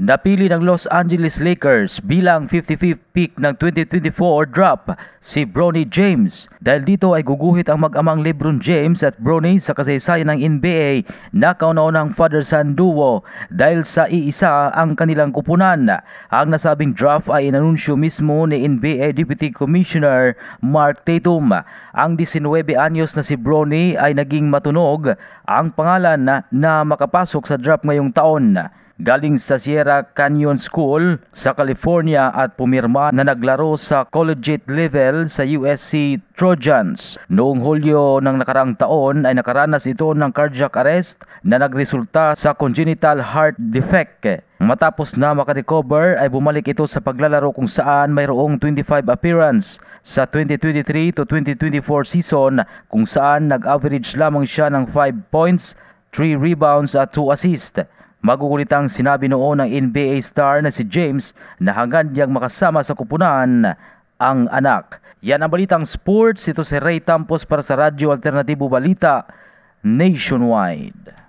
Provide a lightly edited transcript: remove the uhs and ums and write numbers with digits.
Napili ng Los Angeles Lakers bilang 55th pick ng 2024 draft si Bronny James. Dahil dito ay guguhit ang mag-amang LeBron James at Bronny sa kasaysayan ng NBA na kauna-unang father-son duo dahil sa iisa ang kanilang kupunan. Ang nasabing draft ay inanunsyo mismo ni NBA Deputy Commissioner Mark Tatum. Ang 19 anyos na si Bronny ay naging matunog ang pangalan na makapasok sa draft ngayong taon. Galing sa Sierra Canyon School sa California at pumirma na naglaro sa collegiate level sa USC Trojans. Noong Hulyo ng nakaraang taon ay nakaranas ito ng cardiac arrest na nagresulta sa congenital heart defect. Matapos na makarecover ay bumalik ito sa paglalaro kung saan mayroong 25 appearance sa 2023 to 2024 season kung saan nag-average lamang siya ng 5 points, 3 rebounds at 2 assists. Magugulitang sinabi noon ng NBA star na si James na hangad niyang makasama sa kupunan ang anak. Yan ang balitang sports. Ito si Ray Tampos para sa Radyo Alternatibo Balita Nationwide.